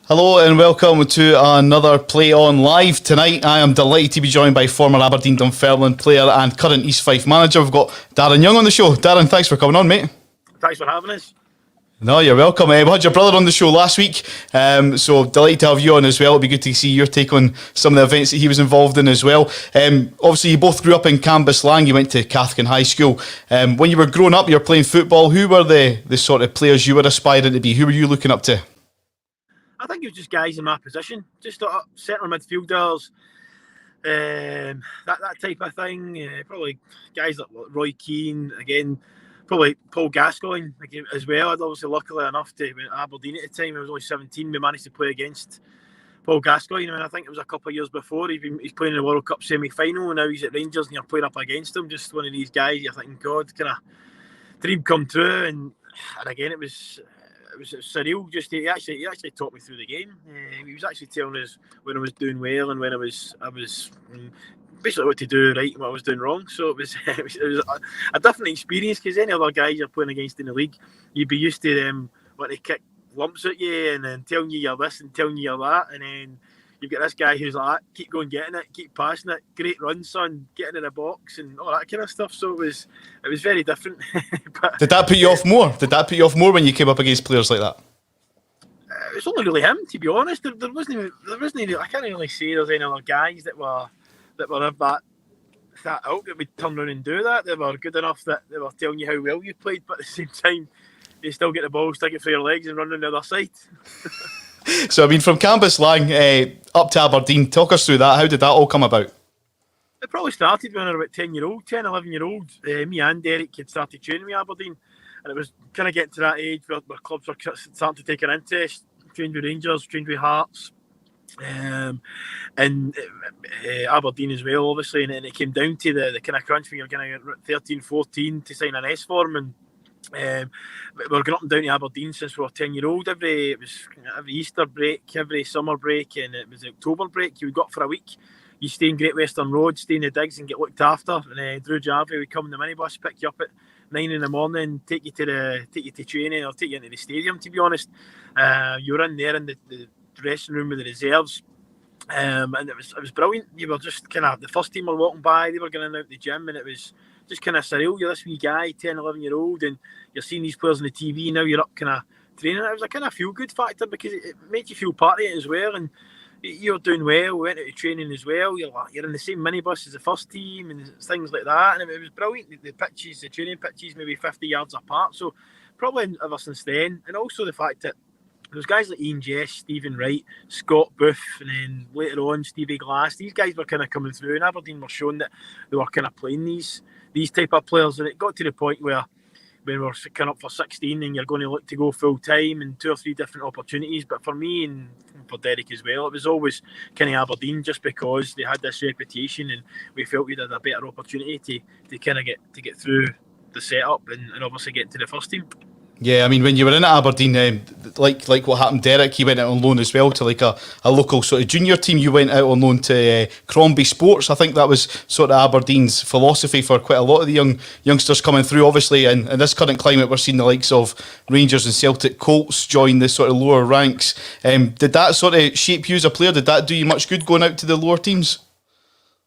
Hello and welcome to another Play On Live. Tonight I am delighted to be joined by former Aberdeen Dunfermline player and current East Fife manager. We've got Darren Young on the show. Darren, thanks for coming on, mate. Thanks for having us. No, you're welcome. We had your brother on the show last week, so delighted to have you on as well. It'll be good to see your take on some of the events that he was involved in as well. Obviously, you both grew up in Cambuslang. You went to Cathkin High School. When you were growing up, you were playing football. Who were the sort of players you were aspiring to be? Who were you looking up to? I think it was just guys in my position, just centre midfielders, that type of thing. Probably guys like Roy Keane, again, probably Paul Gascoigne as well. I'd obviously luckily enough to be at Aberdeen at the time. I was only 17. We managed to play against Paul Gascoigne. I think it was a couple of years before. He's playing in the World Cup semi-final, and now he's at Rangers, and you're playing up against him. Just one of these guys. You're thinking, God, kind of dream come true. And again, it was surreal. Just he actually taught me through the game. He was actually telling us when I was doing well and when I was basically what to do right and what I was doing wrong. So it was a different experience, because any other guys you're playing against in the league, you'd be used to them wanting to kick lumps at you and then telling you you're this and telling you you're that, and then you've got this guy who's like, keep going, getting it, keep passing it, great run, son, getting in the box and all that kind of stuff. So it was very different. But did that put you off more? Did that put you off more when you came up against players like that? It was only really him, to be honest. There wasn't any, I can't really say there's any other guys that were of that out that would turn around and do that. They were good enough that they were telling you how well you played, but at the same time, you still get the ball, stick it through your legs and run on the other side. So, I mean, from Cambuslang up to Aberdeen, talk us through that. How did that all come about? It probably started when I was about 10 year old, 10, 11 year old. Me and Derek had started training with Aberdeen, and it was kind of getting to that age where clubs were starting to take an interest. Trained with Rangers, trained with Hearts, and Aberdeen as well, obviously. And it came down to the kind of crunch when you're kind of 13, 14 to sign an S form. And we were going up and down to Aberdeen since we were 10 year old. Every Easter break, every summer break, and it was the October break. You would go up for a week. You stay in Great Western Road, stay in the digs and get looked after. And Drew Jarvie would come in the minibus, pick you up at 9 in the morning, take you to training or take you into the stadium. To be honest, you were in there in the dressing room with the reserves, and it was brilliant. You were just kind of, the first team were walking by, they were going out the gym, and it was just kind of surreal. You're this wee guy, 10, 11 year old, and you're seeing these players on the TV. Now you're up kind of training. It was a kind of feel good factor because it made you feel part of it as well. And you're doing well, we went out to training as well. You're in the same minibus as the first team and things like that. And it was brilliant. The pitches, the training pitches, maybe 50 yards apart. So probably ever since then. And also the fact that there was guys like Ian Jess, Stephen Wright, Scott Booth, and then later on Stevie Glass. These guys were kind of coming through, and Aberdeen were showing that they were kind of playing these type of players. And it got to the point where when we're coming up for 16 and you're going to look to go full time and 2 or 3 different opportunities. But for me and for Derek as well, it was always kind of Aberdeen, just because they had this reputation and we felt we had a better opportunity to kind of get through the setup and obviously get into the first team. Yeah, I mean, when you were in Aberdeen, like what happened, Derek, you went out on loan as well to like a local sort of junior team. You went out on loan to Crombie Sports. I think that was sort of Aberdeen's philosophy for quite a lot of the youngsters coming through. Obviously, in this current climate, we're seeing the likes of Rangers and Celtic, Colts join the sort of lower ranks. Did that sort of shape you as a player? Did that do you much good going out to the lower teams?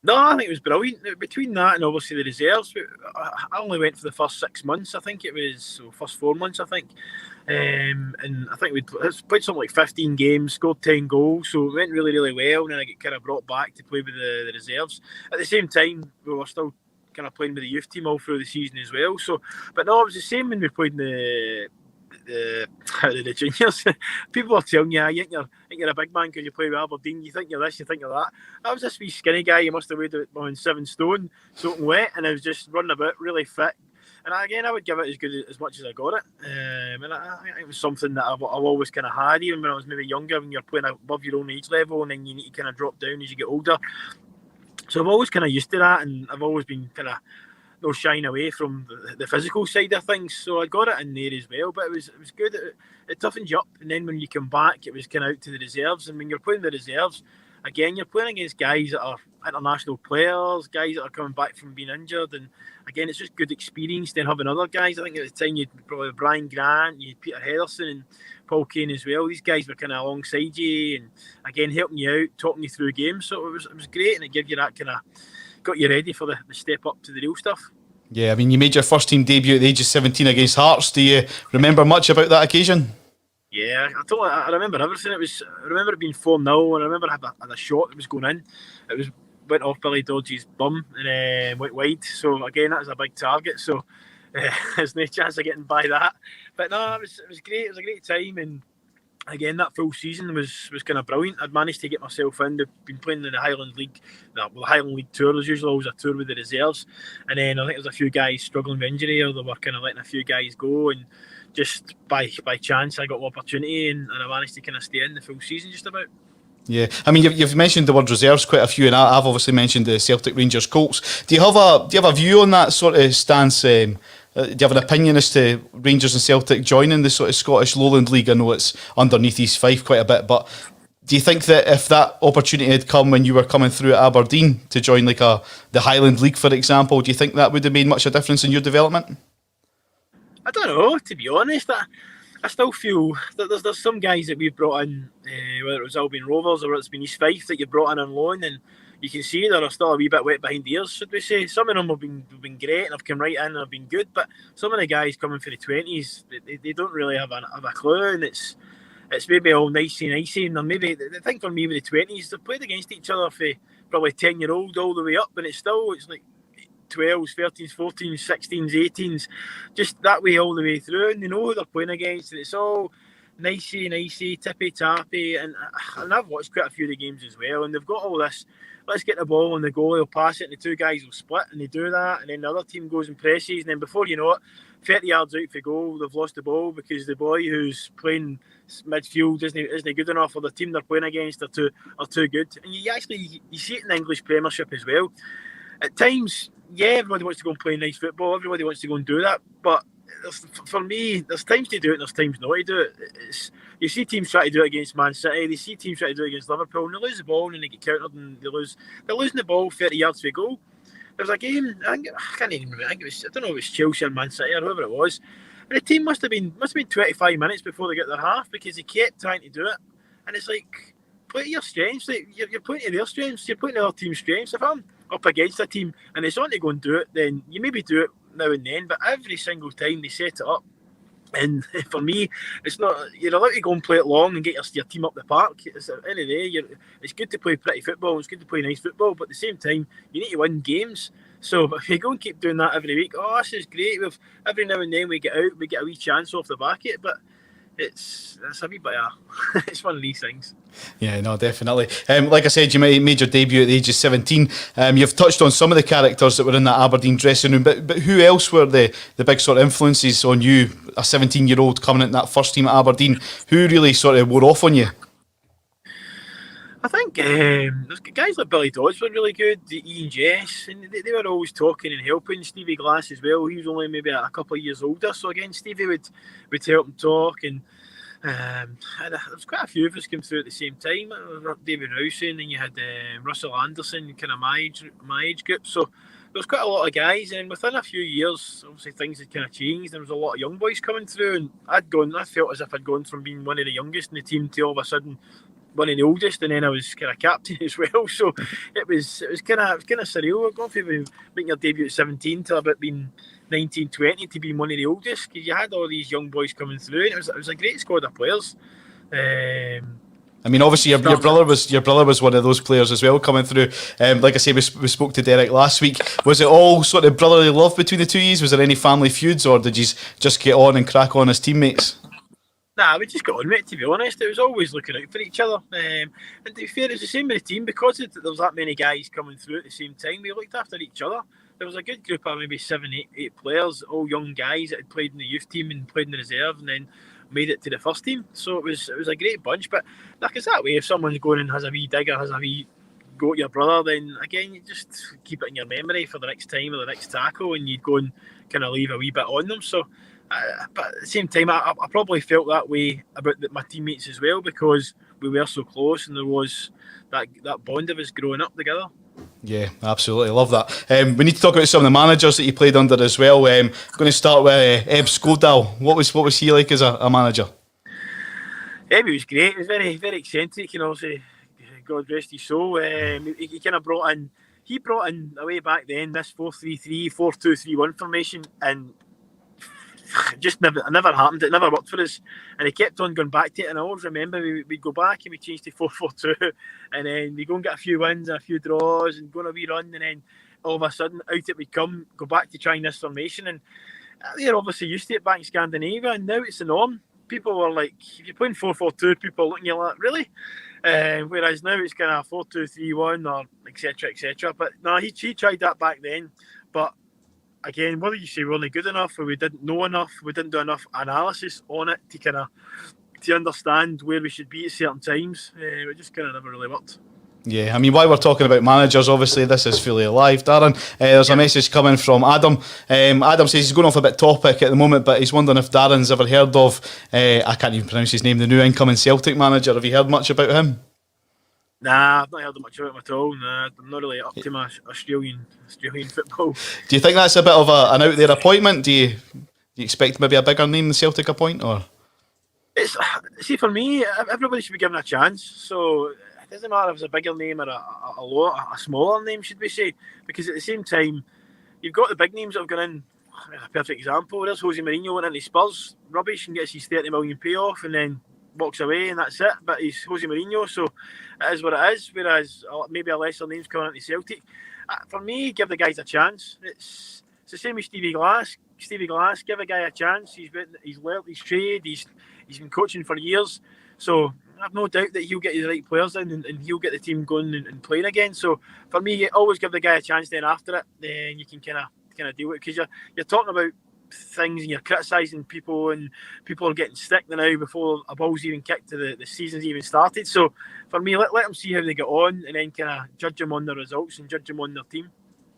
No, I think it was brilliant. Between that and obviously the reserves, I only went for the first 6 months. I think it was, so first 4 months, I think. And I think we played something like 15 games, scored 10 goals. So it went really, really well. And then I get kind of brought back to play with the reserves. At the same time, we were still kind of playing with the youth team all through the season as well. So, but no, it was the same when we played in the juniors. People are telling you, I think you're a big man because you play with Aberdeen. You think you're this, you think you're that. I was this wee skinny guy. You must have weighed about 7 stone, soaking wet, and I was just running about, really fit. And again, I would give it as much as I got it. And I think it was something that I've always kind of had, even when I was maybe younger, when you're playing above your own age level, and then you need to kind of drop down as you get older. So I've always kind of used to that, and I've always been kind of no shying away from the physical side of things. So I got it in there as well, but it was good. It toughened you up, and then when you come back, it was kind of out to the reserves. And when you're playing the reserves, again, you're playing against guys that are international players, guys that are coming back from being injured, and again, it's just good experience. Then having other guys, I think at the time you'd probably Brian Grant, you had Peter Henderson, and Paul Kane as well. These guys were kind of alongside you, and again helping you out, talking you through games. So it was great, and it gave you that kind of got you ready for the step up to the real stuff. Yeah, I mean, you made your first team debut at the age of 17 against Hearts. Do you remember much about that occasion? Yeah, I remember everything. I remember it being 4-0, and I remember I had a shot that was going in. It went off Billy Dodge's bum and went wide. So again, that was a big target. So there's no chance of getting by that. But no, it was great. It was a great time, and again, that full season was kind of brilliant. I'd managed to get myself in. They've been playing in the Highland League. The Highland League tour. There's usually always a tour with the reserves. And then I think there's a few guys struggling with injury, or they were kind of letting a few guys go. And just by chance, I got the opportunity, and I managed to kind of stay in the full season just about. Yeah, I mean, you've mentioned the word reserves quite a few, and I've obviously mentioned the Celtic, Rangers, Colts. Do you have a view on that sort of stance? Do you have an opinion as to Rangers and Celtic joining the sort of Scottish Lowland League? I know it's underneath East Fife quite a bit, but do you think that if that opportunity had come when you were coming through at Aberdeen to join like the Highland League, for example, do you think that would have made much of a difference in your development? I don't know, to be honest. I still feel that there's some guys that we've brought in, whether it was Albion Rovers or it's been East Fife, that you've brought in on loan, and you can see they're still a wee bit wet behind the ears, should we say. Some of them have been great and have come right in and have been good, but some of the guys coming for the 20s, they don't really have a clue, and it's maybe all nicey, and maybe the thing for me with the 20s, they've played against each other for probably 10-year-old all the way up, and it's like 12s, 13s, 14s, 16s, 18s, just that way all the way through, and they know who they're playing against, and it's all nicey, tippy-tappy, and I've watched quite a few of the games as well, and they've got all this, let's get the ball on the goal, they'll pass it, and the two guys will split, and they do that, and then the other team goes and presses, and then before you know it, 30 yards out for goal, they've lost the ball because the boy who's playing midfield isn't good enough, or the team they're playing against are too good, and you see it in the English Premiership as well. At times, yeah, everybody wants to go and play nice football. Everybody wants to go and do that. But for me, there's times to do it and there's times not to do it. You see teams try to do it against Man City. They see teams try to do it against Liverpool, and they lose the ball and then they get countered and they lose. They're losing the ball 30 yards for a goal. There was a game, I can't even remember. I don't know if it was Chelsea or Man City or whoever it was. And the team must have been 25 minutes before they got their half because they kept trying to do it. And it's like, play to your strengths. Like, you're playing to their strengths. You're playing to other team's strengths. If I'm up against a team and it's on to go and do it, then you maybe do it now and then, but every single time they set it up, and for me, it's not, you're allowed to go and play it long and get your team up the park. It's at the end of the day, it's good to play pretty football, it's good to play nice football, but at the same time you need to win games. So if you go and keep doing that every week, this is great, every now and then we get out, we get a wee chance off the back of it, but it's a wee bit it's one of these things. Yeah, no, definitely. Like I said, you made your debut at the age of 17. You've touched on some of the characters that were in that Aberdeen dressing room, but who else were the big sort of influences on you, a 17-year-old coming into that first team at Aberdeen? Who really sort of wore off on you? I think there's guys like Billy Dodds were really good, Ian Jess, and they were always talking and helping. Stevie Glass as well, he was only maybe a couple of years older, so again Stevie would help him talk, and there was quite a few of us came through at the same time. David Rowson, and then you had Russell Anderson, kind of my age group, so there was quite a lot of guys, and within a few years obviously things had kind of changed. There was a lot of young boys coming through, and I felt as if I'd gone from being one of the youngest in the team to all of a sudden one of the oldest, and then I was kind of captain as well. So it was kind of surreal. Going from making your debut at 17 to about being 19, 20 to being one of the oldest, because you had all these young boys coming through, and it was a great squad of players. I mean, obviously, your brother was one of those players as well coming through. Like I say, we spoke to Derek last week. Was it all sort of brotherly love between the two of you? Was there any family feuds, or did you just get on and crack on as teammates? Nah, we just got on with it, to be honest. It was always looking out for each other. And to be fair, it was the same with the team. Because there was that many guys coming through at the same time, we looked after each other. There was a good group of maybe 7, 8 players, all young guys that had played in the youth team and played in the reserve and then made it to the first team. So it was a great bunch. But like, it's that way. If someone's going and has a wee dig or has a wee go at your brother, then again, you just keep it in your memory for the next time or the next tackle, and you'd go and kind of leave a wee bit on them. So but at the same time, I probably felt that way about my teammates as well, because we were so close, and there was that bond of us growing up together. Yeah, absolutely, love that. We need to talk about some of the managers that you played under as well. I'm going to start with Eb Skodal. What was he like as a manager? Eb was great. He was very, very eccentric, and obviously, God rest his soul. He kind of brought in away back then this 4-3-3, 4-2-3-1 formation, and just never happened. It never worked for us, and he kept on going back to it. And I always remember we'd go back and we changed to 4-4-2, and then we go and get a few wins and a few draws and go on a wee run, and then all of a sudden out it would come, go back to trying this formation. And they're obviously used to it back in Scandinavia, and now it's the norm. People were like, if you're playing 4-4-2, people are looking at you like, really? Whereas now it's kind of 4-2-3-1 or etc. etc. But no, he tried that back then, but again, whether you say we're only good enough or we didn't know enough, we didn't do enough analysis on it to understand where we should be at certain times. It just kind of never really worked. Yeah, I mean, while we're talking about managers, obviously this is fully alive, Darren. There's a message coming from Adam. Adam says he's going off a bit topic at the moment, but he's wondering if Darren's ever heard of, I can't even pronounce his name, the new incoming Celtic manager. Have you heard much about him? Nah, I've not heard much about him at all. Nah, I'm not really up to my Australian football. Do you think that's a bit of an out there appointment? Do you expect maybe a bigger name than Celtic appoint? Or See, for me, everybody should be given a chance. So it doesn't matter if it's a bigger name or a smaller name, should we say? Because at the same time, you've got the big names that have gone in. A perfect example, there's Jose Mourinho went into Spurs, rubbish, and gets his 30 million payoff, and then walks away, and that's it. But he's Jose Mourinho, so it is what it is. Whereas maybe a lesser name's coming into Celtic. For me, give the guys a chance. It's the same with Stevie Glass. Give a guy a chance. He's learnt his trade. He's been coaching for years, so I've no doubt that he'll get the right players in and he'll get the team going and playing again. So for me, you always give the guy a chance. Then after it, then you can kind of deal with it, because you're talking about things and you're criticising people, and people are getting stick now before a ball's even kicked to the season's even started. So for me, let them see how they get on, and then kind of judge them on their results and judge them on their team.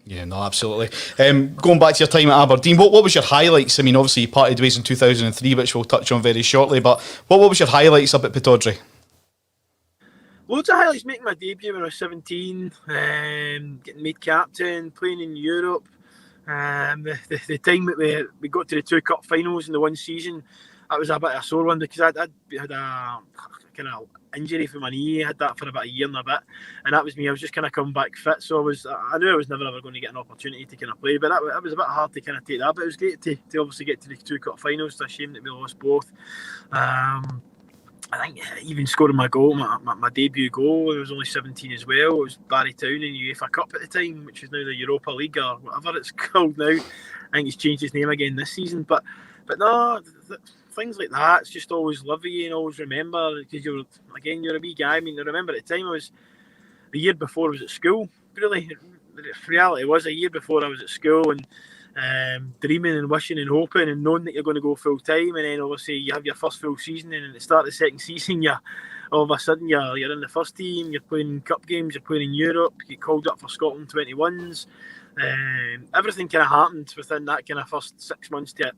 Yeah, no, absolutely. Going back to your time at Aberdeen, what was your highlights? I mean, obviously you parted ways in 2003, which we'll touch on very shortly, but what was your highlights up at Pittodrie? Loads of highlights. Making my debut when I was 17, getting made captain, playing in Europe. The time that we got to the 2 cup finals in the one season, that was a bit of a sore one, because I'd had a kind of injury for my knee. I had that for about a year and a bit, and that was me. I was just kind of coming back fit, so I knew I was never ever going to get an opportunity to kind of play. But that was a bit hard to kind of take that. But it was great to obviously get to the 2 cup finals. It's a shame that we lost both. I think even scoring my goal, my debut goal, I was only 17 as well. It was Barry Town in the UEFA Cup at the time, which is now the Europa League or whatever it's called now. I think it's changed its name again this season. But no, things like that, it's just always love you and always remember, because you're a wee guy. I mean, I remember at the time the year before I was at school. Really, the reality was a year before I was at school, and dreaming and wishing and hoping and knowing that you're going to go full time, and then obviously you have your first full season, and at the start of the second season, all of a sudden you're in the first team, you're playing cup games, you're playing in Europe, you get called up for Scotland 21s. Everything kind of happened within that kind of first 6 months to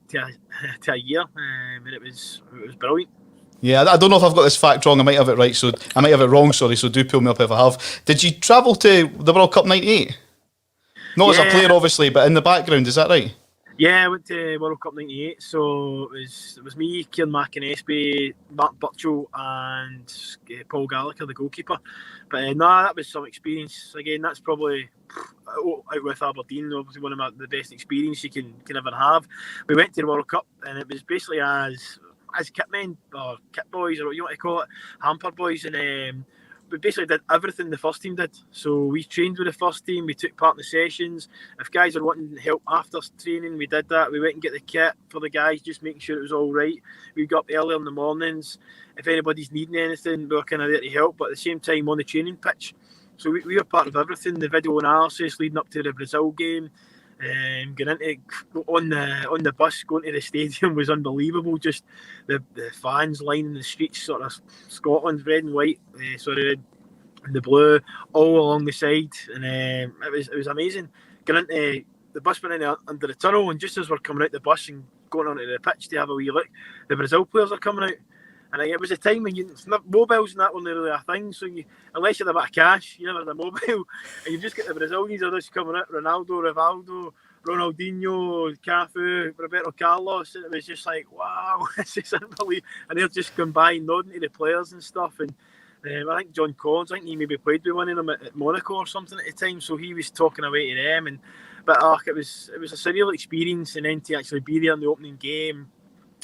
a year, and it was brilliant. Yeah, I don't know if I've got this fact wrong. I might have it right, so I might have it wrong. Sorry, so do pull me up if I have. Did you travel to the World Cup '98? Not as a player, obviously, but in the background. Is that right? Yeah, I went to World Cup '98. So it was me, Kieran McInnesby, Mark Burchell, and Paul Gallagher, the goalkeeper. But that was some experience. Again, that's probably out with Aberdeen, obviously one of the best experience you can ever have. We went to the World Cup, and it was basically as kitmen or kit boys, or what you want to call it, hamper boys, and we basically did everything the first team did. So we trained with the first team, we took part in the sessions. If guys are wanting help after training, we did that. We went and get the kit for the guys, just making sure it was all right. We got up early in the mornings. If anybody's needing anything, we were kind of there to help, but at the same time on the training pitch. So we were part of everything, the video analysis leading up to the Brazil game. On the bus going to the stadium was unbelievable. Just the fans lining the streets, sort of Scotland, red and white, and the blue, all along the side, and it was amazing. Going into the bus, went in under the tunnel, and just as we're coming out the bus and going onto the pitch to have a wee look, the Brazil players are coming out, And it was a time when mobiles and that weren't really a thing. So unless you had a bit of cash, you never had a mobile. And you've just got the Brazilians are just coming out, Ronaldo, Rivaldo, Ronaldinho, Cafu, Roberto Carlos. And it was just like, wow, this is unbelievable. And they're just going by nodding to the players and stuff. And I think John Collins, I think he maybe played with one of them at Monaco or something at the time. So he was talking away to them. But it was a surreal experience. And then to actually be there in the opening game.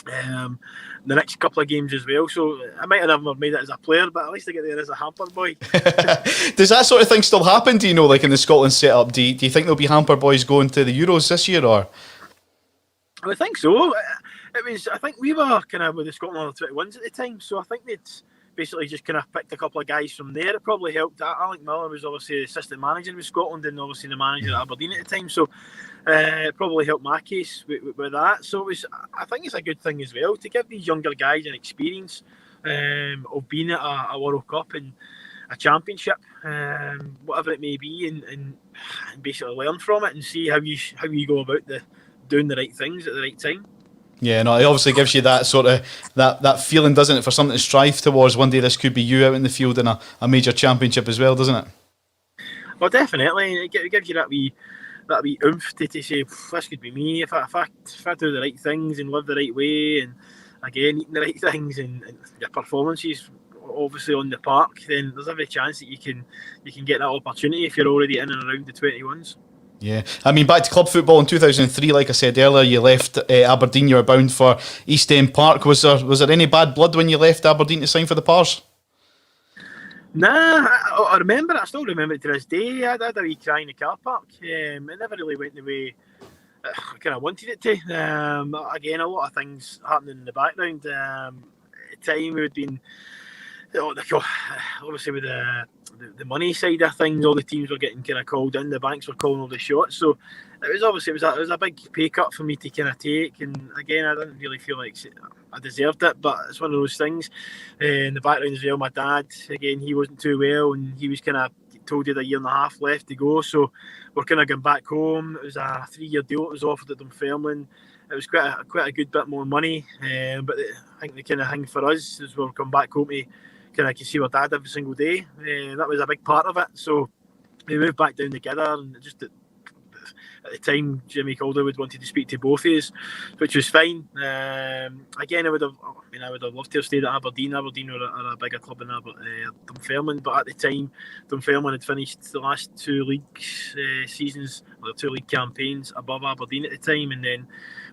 The next couple of games as well, so I might have never made it as a player, but at least I get there as a hamper boy. Does that sort of thing still happen, do you know, like in the Scotland setup? Do you think there'll be hamper boys going to the Euros this year, or? I think so. I think we were kind of with the Scotland under 21s at the time, so I think they'd basically just kind of picked a couple of guys from there. It probably helped. Alec Miller was obviously the assistant manager with Scotland and obviously the manager at Aberdeen at the time, so it probably helped my case with that. So I think it's a good thing as well to give these younger guys an experience of being at a World Cup and a championship, whatever it may be, and basically learn from it and see how you go about doing the right things at the right time. Yeah, no, it obviously gives you that sort of that feeling, doesn't it, for something to strive towards. One day this could be you out in the field in a major championship as well, doesn't it? Well, definitely. It gives you that wee oomph to say, this could be me if I do the right things and live the right way, and again eating the right things and your performances obviously on the park, then there's every chance that you can get that opportunity if you're already in and around the 21s. Yeah, I mean, back to club football in 2003, like I said earlier, you left Aberdeen, you were bound for East End Park. Was there any bad blood when you left Aberdeen to sign for the Pars? Nah, I still remember it to this day. I had a wee cry in the car park. It never really went the way I kind of wanted it to. Again, a lot of things happening in the background. At the time, we had been, obviously with the money side of things, all the teams were getting kind of called in, the banks were calling all the shots, so it was a big pay cut for me to kind of take, and again I didn't really feel like I deserved it, but it's one of those things. In the background as well, my dad, again, he wasn't too well, and he was kind of told he had a year and a half left to go, so we're kind of going back home. It was a 3-year deal that was offered at Dunfermline. It was quite a good bit more money, but I think the kind of thing for us is we'll come back home to kind of see our dad every single day. That was a big part of it. So we moved back down together, and just at the time, Jimmy Calderwood wanted to speak to both of us, which was fine. Again, I would have loved to have stayed at Aberdeen. Aberdeen are a bigger club than Dunfermline, but at the time, Dunfermline had finished the last 2 league seasons, or 2 league campaigns above Aberdeen at the time, and then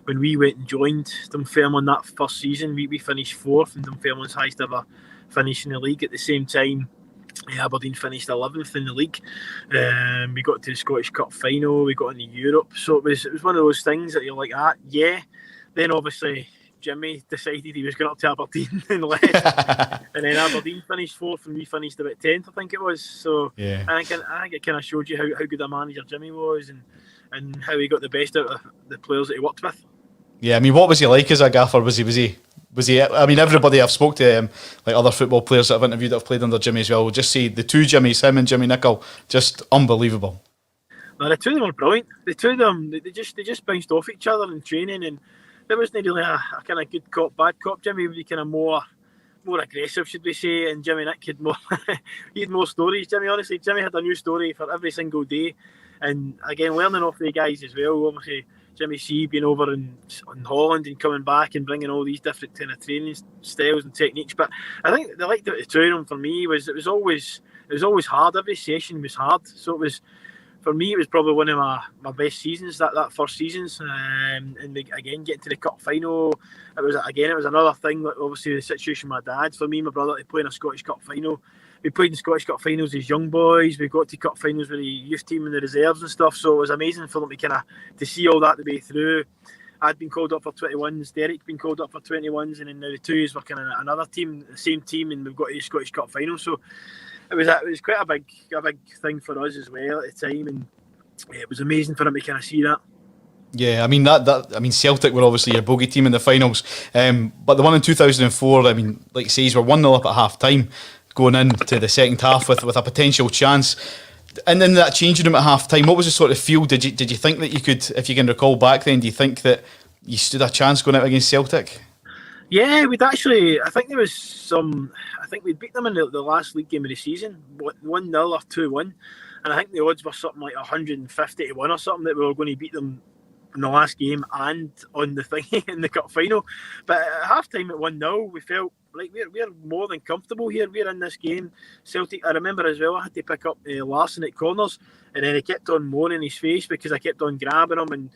when we went and joined Dunfermline that first season, we finished 4th, and Dunfermline's highest ever finish in the league. At the same time, Aberdeen finished 11th in the league. We got to the Scottish Cup final, we got into Europe, so it was one of those things that you're like, yeah. Then obviously Jimmy decided he was going up to Aberdeen and left, and then Aberdeen finished 4th and we finished about 10th, I think it was. So yeah. I think it kind of showed you how good a manager Jimmy was, and how he got the best out of the players that he worked with. Yeah, I mean, what was he like as a gaffer? Was he? I mean, everybody I've spoke to, like other football players that I've interviewed that have played under Jimmy as well, will just say the two Jimmys, him and Jimmy Nicholl, just unbelievable. No, the two of them were brilliant. The two of them, they just bounced off each other in training, and there wasn't really a kind of good cop, bad cop. Jimmy would be kind of more aggressive, should we say, and Jimmy Nick had more he had more stories. Jimmy had a new story for every single day, and again, learning off the guys as well. Obviously, Jimmy C being over in Holland and coming back and bringing all these different kind of training styles and techniques. But I think the like the two of them for me was it was always hard. Every session was hard. So it was, for me, it was probably one of my best seasons, that first seasons. And again, getting to the cup final, it was another thing. Like obviously the situation with my dad. For me, my brother, to play in a Scottish Cup final. We played in Scottish Cup finals as young boys. We got to cup finals with the youth team and the reserves and stuff. So it was amazing for them to see all that the way through. I'd been called up for 21s. Derek been called up for 21s, and then now the twos were kind of another team, the same team, and we've got to the Scottish Cup final. So it was quite a big thing for us as well at the time, and it was amazing for them to kind of see that. Yeah, I mean Celtic were obviously your bogey team in the finals, but the one in 2004, I mean, like you say, we're 1-0 up at half time, going into the second half with a potential chance. And then that changing room at half time, what was the sort of feel? Did you think that you could, if you can recall back then, do you think that you stood a chance going out against Celtic? Yeah, we'd actually. I think there was some. I think we'd beat them in the last league game of the season, 1-0 or 2-1, and I think the odds were something like 150 to 1 or something that we were going to beat them in the last game and on the thingy in the cup final. But at half time at 1-0, we felt like we're more than comfortable here. We're in this game. Celtic, I remember as well, I had to pick up Larson at corners, and then he kept on moaning his face because I kept on grabbing him. And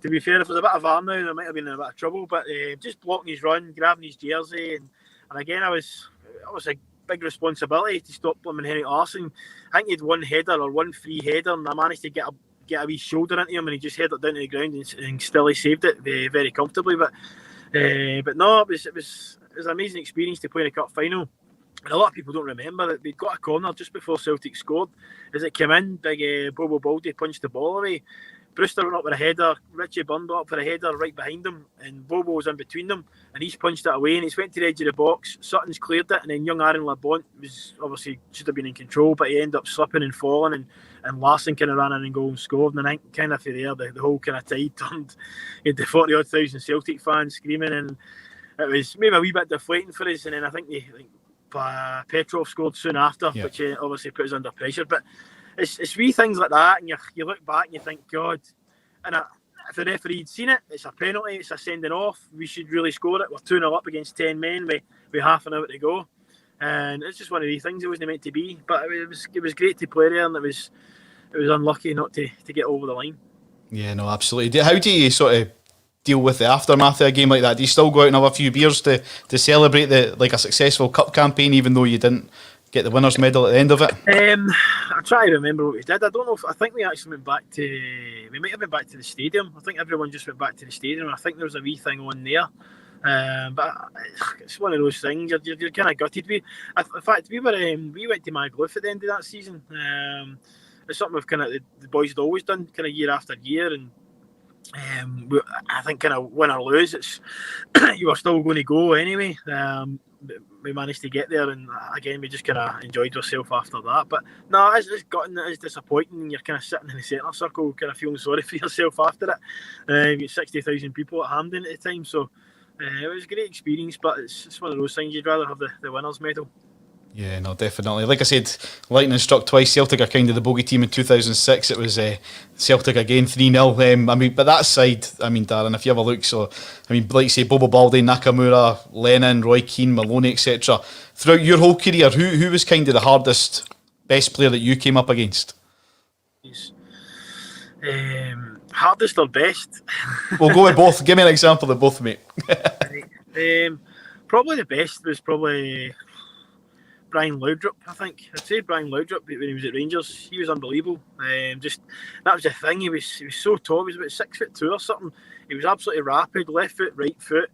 to be fair, if it was a bit of VAR now, there might have been a bit of trouble. But just blocking his run, grabbing his jersey, and again, I was a big responsibility to stop Blimmin Henry Larson. I think he had one header or one free header, and I managed to get a wee shoulder into him, and he just headed it down to the ground, and still he saved it very, very comfortably. But no, it was an amazing experience to play in a cup final. And a lot of people don't remember that we'd got a corner just before Celtic scored. As it came in, big Bobo Baldy punched the ball away. Brewster went up with a header, Richie Byrne went up for a header right behind him, and Bobo was in between them, and he's punched it away, and it's went to the edge of the box. Sutton's cleared it, and then young Aaron Labont was obviously should have been in control, but he ended up slipping and falling, and Larson kind of ran in and goal and scored. And I think kind of for there, the whole kind of tide turned. You had the 40-odd thousand Celtic fans screaming, and it was maybe a wee bit deflating for us. And then I think Petrov scored soon after, which obviously put us under pressure. But it's wee things like that, and you look back and you think, God, and if the referee had seen it, it's a penalty, it's a sending off, we should really score it. We're 2-0 up against 10 men with half an hour to go, and it's just one of these things. It wasn't meant to be, but it was great to play there, and it was unlucky not to get over the line. Yeah, no, absolutely. How do you sort of deal with the aftermath of a game like that? Do you still go out and have a few beers to celebrate a successful cup campaign, even though you didn't get the winner's medal at the end of it? I try to remember what we did. I don't know. I think we actually went back to. We might have been back to the stadium. I think everyone just went back to the stadium. I think there was a wee thing on there. But it's one of those things. You're kind of gutted. In fact, we went to Magluf at the end of that season. It's something the boys had always done, kind of year after year, and I think kind of win or lose, it's you were still going to go anyway. We managed to get there, and again we just kind of enjoyed ourselves after that. But no, it's gotten, it is disappointing, and you're kind of sitting in the centre circle, kind of feeling sorry for yourself after it. You got 60,000 people at Hampden at the time, so it was a great experience. But it's one of those things, you'd rather have the winners' medal. Yeah, no, definitely. Like I said, lightning struck twice. Celtic are kind of the bogey team in 2006. It was Celtic again, 3-0. But that side, Darren, if you have a look, like you say, Bobo Baldy, Nakamura, Lennon, Roy Keane, Maloney, etc. Throughout your whole career, who was kind of the hardest, best player that you came up against? Hardest or best? We'll go with both. Give me an example of both, mate. Probably the best was Brian Laudrup. I think I'd say Brian Laudrup when he was at Rangers. He was unbelievable. Just that was the thing. He was so tall. He was about 6'2" or something. He was absolutely rapid. Left foot, right foot.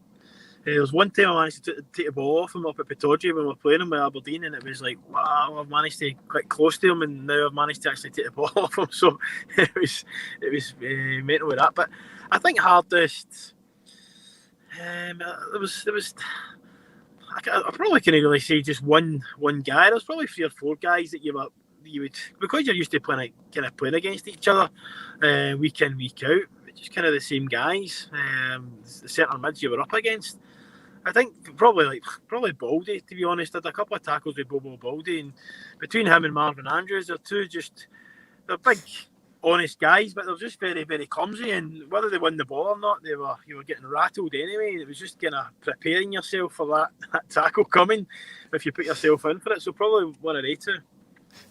There was one time I managed to take the ball off him up at Pittodrie when we were playing him with Aberdeen, and it was like, wow, I've managed to get close to him, and now I've managed to actually take the ball off him. So it was mental with that. But I think hardest. There was. I probably can't really say just one guy. There's probably 3 or 4 guys that you would, because you're used to playing against each other week in, week out. Just kind of the same guys. The centre mids you were up against. I think probably Baldy, to be honest. I had a couple of tackles with Bobo Baldy, and between him and Marvin Andrews, they're big, honest guys, but they're just very, very clumsy, and whether they won the ball or not, you were getting rattled anyway. It was just kind of preparing yourself for that tackle coming if you put yourself in for it. So probably one of the two.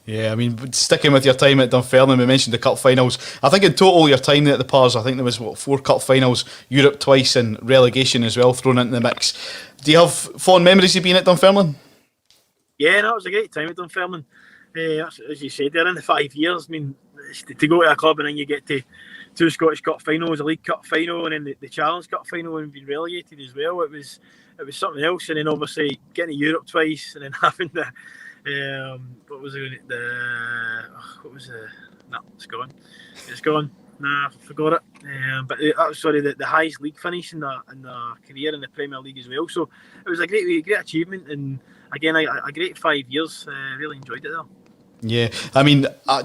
Yeah, sticking with your time at Dunfermline, we mentioned the cup finals. I think in total your time at the Pars, I think there was 4 cup finals, Europe twice, and relegation as well thrown into the mix. Do you have fond memories of being at Dunfermline? Yeah, no, it was a great time at Dunfermline. As you said, they're in the 5 years. To go to a club and then you get to 2 Scottish Cup finals, a League Cup final, and then the Challenge Cup final, and being relegated as well. It was something else. And then obviously getting to Europe twice, and then having it's gone. Nah, I forgot it. But that was the highest league finish in the career in the Premier League as well. So it was a great achievement, and again a great 5 years. Really enjoyed it there. Yeah,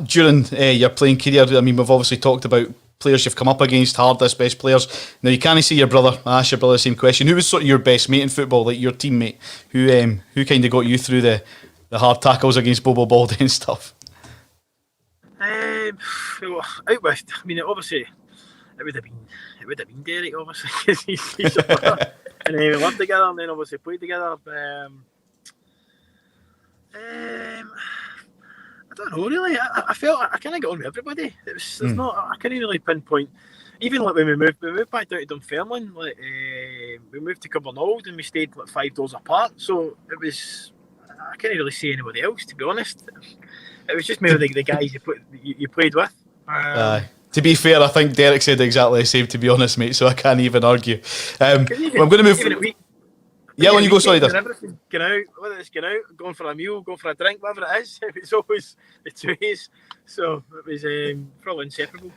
during your playing career, we've obviously talked about players you've come up against, hardest, best players. Now you can't see your brother. I asked your brother the same question. Who was sort of your best mate in football, like your teammate? Who kind of got you through the hard tackles against Bobo Baldy and stuff? Out with, I mean, obviously, it would have been Derek, obviously, because he's a brother. And we lived together, and then obviously played together. I don't know really. I felt I kind of got on with everybody. There's not. I can't really pinpoint. Even like when we moved back down to Dunfermline. Like we moved to Cumbernauld and we stayed like 5 doors apart. So it was. I can't really see anybody else, to be honest. It was just maybe the guys you played with. To be fair, I think Derek said exactly the same, to be honest, mate. So I can't even argue. I'm going to move. Yeah, when you go, sorry, everything going out, whether it's going out, going for a meal, going for a drink, whatever it is, it's always the 2 ways. So it was probably inseparable.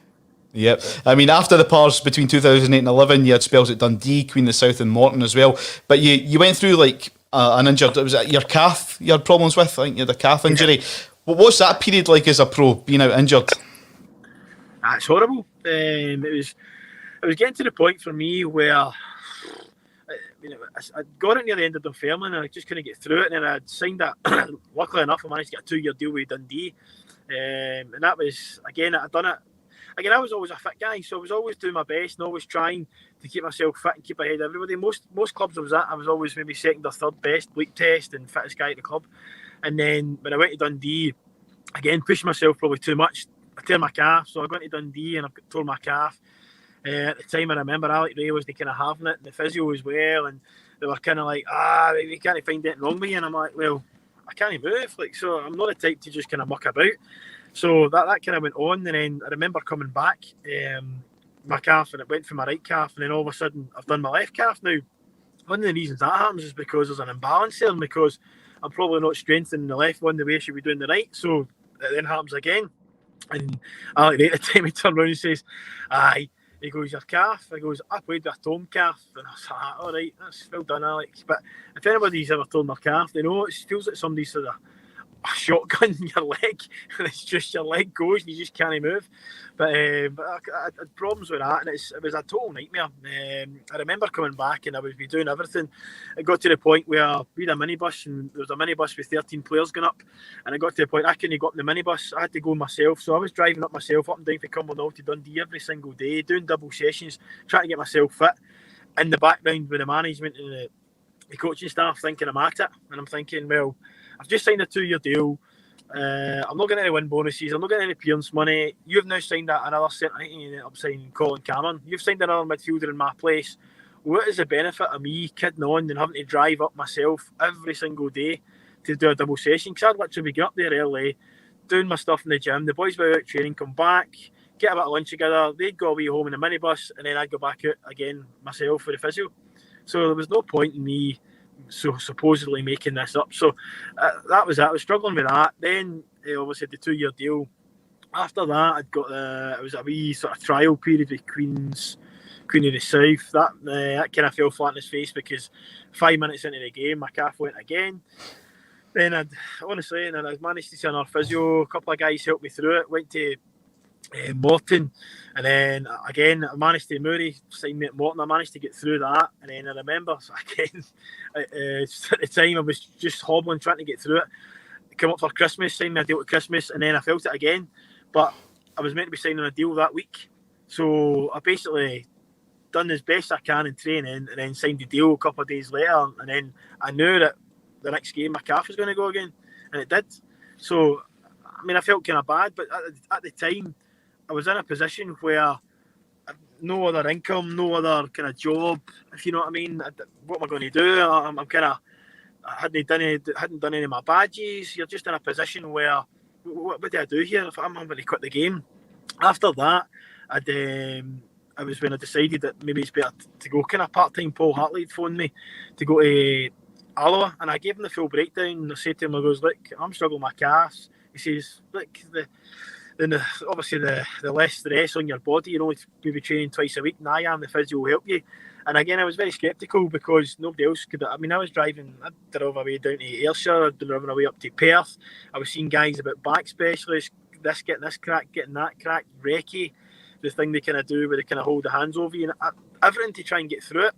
Yep. I mean, after the pause between 2008 and 11, you had spells at Dundee, Queen of the South, and Morton as well. But you went through like an injured. Was it your calf you had problems with? I think you had a calf injury. Yeah. What's that period like as a pro, being out injured? It's horrible. It was getting to the point for me where. I got it near the end of Dunfermline and I just couldn't get through it, and then I'd signed that. Luckily enough, I managed to get a 2-year deal with Dundee, and that was again. I'd done it again. I was always a fit guy, so I was always doing my best and always trying to keep myself fit and keep ahead of everybody. Most clubs I was at, I was always maybe second or third best league test and fittest guy at the club. And then when I went to Dundee, again pushed myself probably too much. I tear my calf, so I went to Dundee and I tore my calf. At the time, I remember Alec Ray was kind of having it, and the physio as well, and they were kind of like, we can't find anything wrong with you. And I'm like, well, I can't move, like, so I'm not the type to just kind of muck about. So that kind of went on, and then I remember coming back, my calf, and it went for my right calf, and then all of a sudden I've done my left calf now. One of the reasons that happens is because there's an imbalance there, and because I'm probably not strengthening the left one the way I should be doing the right, so it then happens again. And Alec Ray at the time he turned around and says, aye. He goes, your calf? I goes, I played with a torn calf. And I was like, all right, that's well done, Alex. But if anybody's ever torn their calf, they know it feels like somebody's sort of a shotgun in your leg, and it's just your leg goes and you just can't move. But I had problems with that, and it was a total nightmare. I remember coming back and I was doing everything. It got to the point where we had a minibus, and there was a minibus with 13 players going up, and it got to the point I couldn't go up in the minibus. I had to go myself, so I was driving up myself up and down from Cumbernauld to Dundee every single day, doing double sessions, trying to get myself fit. In the background with the management and the coaching staff thinking I'm at it, and I'm thinking, well, I've just signed a 2-year deal. I'm not getting any win bonuses. I'm not getting any appearance money. You've now signed another centre. I think you ended up signing Colin Cameron. You've signed another midfielder in my place. What is the benefit of me kidding on and having to drive up myself every single day to do a double session? Because I'd literally be getting up there early, doing my stuff in the gym. The boys would be out training, come back, get a bit of lunch together. They'd go away home in the minibus, and then I'd go back out again myself for the physio. So there was no point in me supposedly making this up. So that was it. I was struggling with that. Then obviously the 2-year deal. After that, I'd got it was a wee sort of trial period with Queen of the South. That kind of fell flat in his face because 5 minutes into the game, my calf went again. Then I managed to see another physio. A couple of guys helped me through it. Went to Morton, and then again I managed to Murray signed me at Morton. I managed to get through that, and then I remember again at the time I was just hobbling trying to get through it. Come up for Christmas, signed me a deal at Christmas, and then I felt it again, but I was meant to be signing a deal that week, so I basically done as best I can in training, and then signed the deal a couple of days later, and then I knew that the next game my calf was going to go again, and it did. So I mean, I felt kind of bad, but at the time I was in a position where no other income, no other kind of job, if you know what I mean. What am I going to do? I'm kind of, I hadn't done any of my badges. You're just in a position where, what do I do here if I'm going to quit the game? After that, I was when I decided that maybe it's better to go kind of part-time. Paul Hartley had phoned me to go to Alloa, and I gave him the full breakdown. And I said to him, I goes, look, I'm struggling with my calves. He says, look, obviously the less stress on your body, you're only maybe training twice a week, and I am, the physio will help you. And again, I was very sceptical because nobody else could. I mean, I drove away down to Ayrshire, driving away up to Perth. I was seeing guys about back specialists, getting this crack, getting that crack, recce. the thing they kind of do where they kind of hold the hands over you and everything to try and get through it.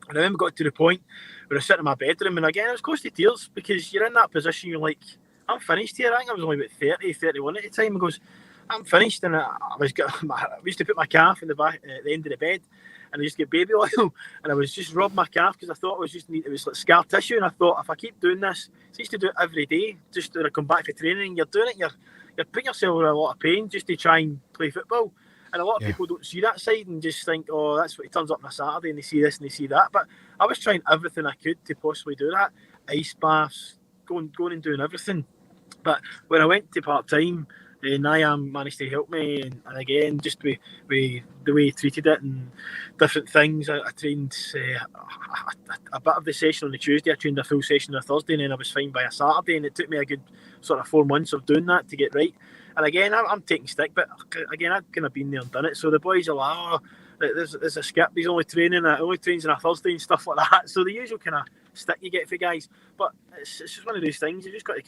And I remember got to the point where I was sitting in my bedroom, and again, I was close to tears because you're in that position, you're like, I'm finished here. I think I was only about 30, 31 at the time. I goes, I'm finished. And I used to put my calf in the back at the end of the bed, and I used to get baby oil, and I was just rubbing my calf because I thought it was like scar tissue, and I thought if I keep doing this, I used to do it every day, just when I come back for training, and you're doing it, you're putting yourself in a lot of pain just to try and play football. And a lot of people don't see that side and just think, oh, that's what he turns up on a Saturday and they see this and they see that. But I was trying everything I could to possibly do that. Ice baths, going and doing everything. But when I went to part-time, Niam managed to help me. And again, just with the way he treated it and different things. I trained a bit of the session on the Tuesday. I trained a full session on a Thursday, and then I was fine by a Saturday. And it took me a good sort of 4 months of doing that to get right. And again, I'm taking stick, but again, I've kind of been there and done it. So the boys are like, oh, there's a skip, he's only trains on a Thursday and stuff like that. So the usual kind of stick you get for guys. But it's just one of those things, you just got to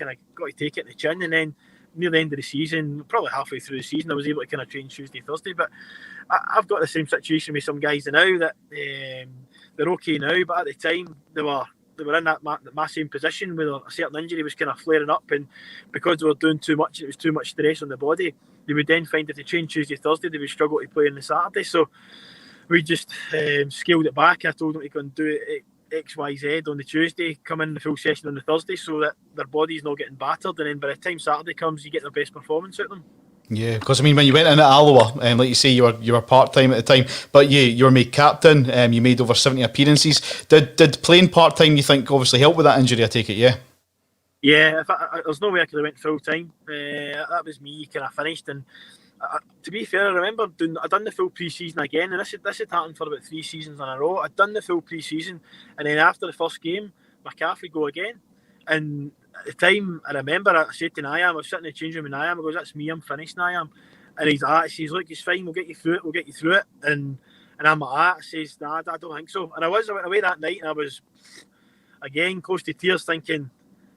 take it in the chin. And then near the end of the season, probably halfway through the season, I was able to kind of train Tuesday, Thursday. But I've got the same situation with some guys now that they're okay now, but at the time they were in my same position where a certain injury was kind of flaring up, and because they were doing too much, it was too much stress on the body. They would then find if they trained Tuesday, Thursday, they would struggle to play on the Saturday. So we just scaled it back. I told them to go and do it X, Y, Z on the Tuesday, come in the full session on the Thursday, so that their body's not getting battered, and then by the time Saturday comes, you get their best performance out of them. Yeah, because I mean, when you went in at Alloa, like you say, you were part time at the time, but you were made captain. You made over 70 appearances. Did playing part time, you think, obviously help with that injury? I take it, yeah. Yeah, there's no way I could have went full time. That was me kind of finished. And to be fair, I remember I'd done the full pre-season again, and this had happened for about 3 seasons in a row. I'd done the full pre-season, and then after the first game, my calf would go again. And at the time, I remember I said to Niam, I was sitting in the change room with Niam, I goes, that's me, I'm finished, Niam. And he's look, it's fine, we'll get you through it. And I'm like, I says, nah, I don't think so. And I went away that night, and I was, again, close to tears, thinking,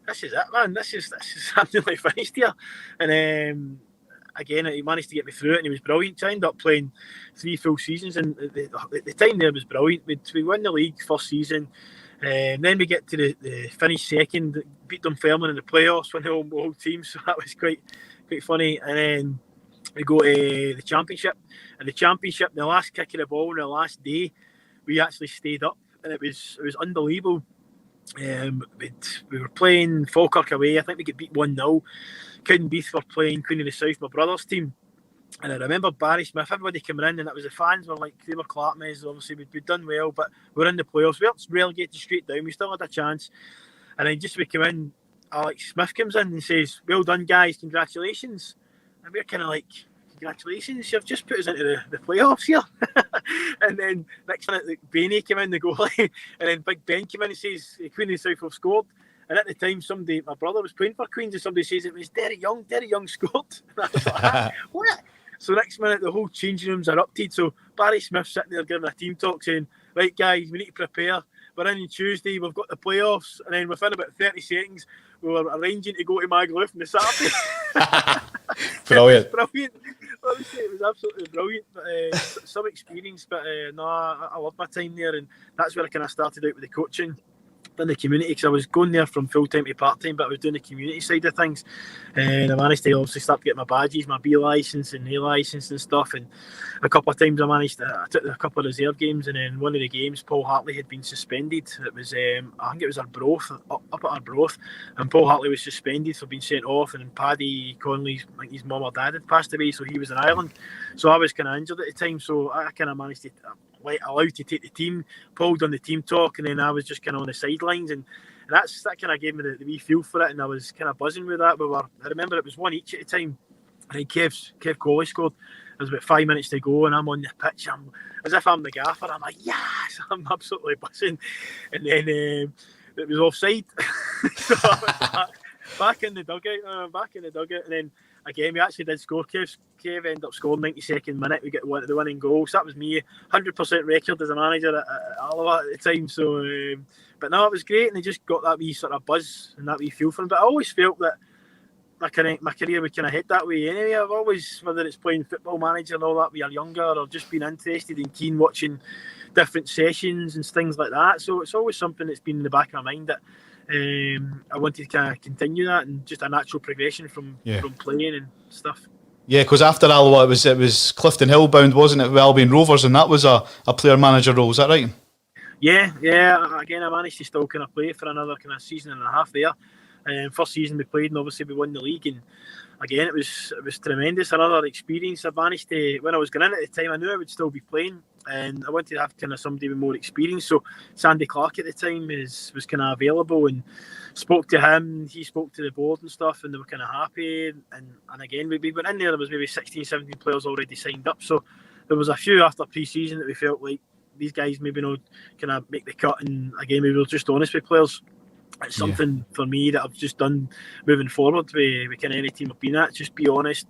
this is it, man, this is I'm nearly finished here. And again, he managed to get me through it, and he was brilliant. I ended up playing 3 full seasons, and the time there was brilliant. We won the league first season, and then we get to the finish second, beat Dunfermline in the playoffs, won the whole team, so that was quite funny. And then we go to the championship, and the last kick of the ball on the last day, we actually stayed up, and it was unbelievable. We were playing Falkirk away. I think we get beat 1-0. Cowdenbeath were playing Queen of the South, my brother's team. And I remember Barry Smith, everybody coming in, and it was the fans were like, they were clapping us. Obviously, we'd done well, but we're in the playoffs. We weren't relegated straight down. We still had a chance. And then just as we come in, Alex Smith comes in and says, well done, guys, congratulations. And we're kind of like, congratulations, you've just put us into the playoffs here. And then next minute, Bainey came in, the goalie, and then Big Ben came in and says, Queen of the South have scored. And at the time, my brother was playing for Queens, and somebody says it was Derek Young scored. And I was like, what? So next minute, the whole changing rooms are erupted. So Barry Smith sitting there giving a team talk saying, right, guys, we need to prepare. We're in on Tuesday, we've got the playoffs. And then within about 30 seconds, we were arranging to go to Magaluf on the Saturday. Brilliant. It was brilliant. Honestly, it was absolutely brilliant. But, some experience, but no, I loved my time there. And that's where I kind of started out with the coaching. In the community, because I was going there from full-time to part-time, but I was doing the community side of things, and I managed to obviously start getting my badges, my B licence and A licence and stuff. And a couple of times I took a couple of reserve games, and then one of the games Paul Hartley had been suspended. It was I think it was Arbroath, up at Arbroath, and Paul Hartley was suspended for being sent off, and Paddy Conley's, I think his mum or dad had passed away, so he was in Ireland. So I was kind of injured at the time, so I kind of managed to allowed to take the team. Paul done the team talk, and then I was just kind of on the sidelines, and that kind of gave me the wee feel for it, and I was kind of buzzing with that. I remember it was 1 each at the time, and then Kev Coley scored. There's about 5 minutes to go, and I'm on the pitch. I'm as if I'm the gaffer. I'm like, yes, I'm absolutely buzzing. And then it was offside, so I was back in the dugout, and then again, we actually did score. Kev ended up scoring 92nd minute. We get the winning goal. So that was me, 100% record as a manager at Alloa at the time. So, but no, it was great, and I just got that wee sort of buzz and that wee feel for him. But I always felt that my career would kind of head that way anyway. I've always, whether it's playing Football Manager and all that when you're younger, or just been interested and keen watching different sessions and things like that. So it's always something that's been in the back of my mind that I wanted to kind of continue that, and just a natural progression from playing and stuff. Yeah, because after Alloa, it was Clifton Hill bound, wasn't it, with Albion Rovers, and that was a player manager role. Is that right? Yeah. Again, I managed to still kind of play for another kind of season and a half there. First season we played, and obviously we won the league, and again it was tremendous. Another experience. I managed to, when I was going in at the time, I knew I would still be playing, and I wanted to have kind of somebody with more experience. So Sandy Clark at the time was kind of available, and spoke to him. He spoke to the board and stuff, and they were kind of happy. And again, we went in there was maybe 16, 17 players already signed up. So there was a few after pre-season that we felt like these guys maybe not kind of make the cut. And again, we were just honest with players. It's something for me that I've just done moving forward with kind of any team I've been at. Just be honest.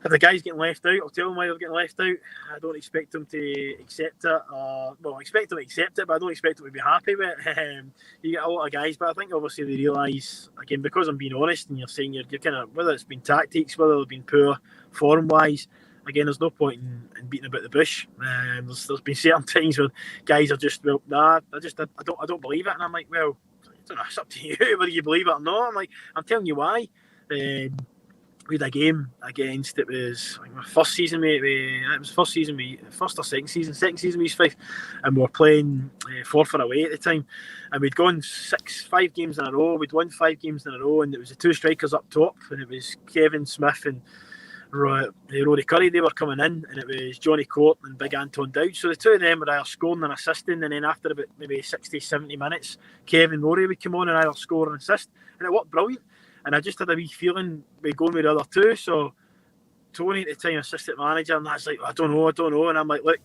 If the guy's getting left out, I'll tell them why they're getting left out. I don't expect them to accept it. I expect them to accept it, but I don't expect them to be happy with it. You get a lot of guys, but I think obviously they realise, again, because I'm being honest, and you're saying you're kind of, whether it's been tactics, whether they've been poor form-wise, again, there's no point in beating about the bush. There's been certain times where guys are just, well, nah, I don't believe it, and I'm like, well, I don't know, it's up to you whether you believe it or not. I'm telling you why. We had a game against, it was my first season, second season with East Fife, and we were playing Forfar away at the time, and we'd gone 5 games in a row. We'd won 5 games in a row, and it was the 2 strikers up top, and it was Kevin Smith and Rory Curry. They were coming in, and it was Johnny Court and Big Anton Dowd. So the 2 of them were either scoring and assisting, and then after about maybe 60, 70 minutes, Kevin and Rory would come on and either score and assist, and it worked brilliant. And I just had a wee feeling with going with the other 2. So Tony at the time, assistant manager, and that's like, I don't know. And I'm like, look,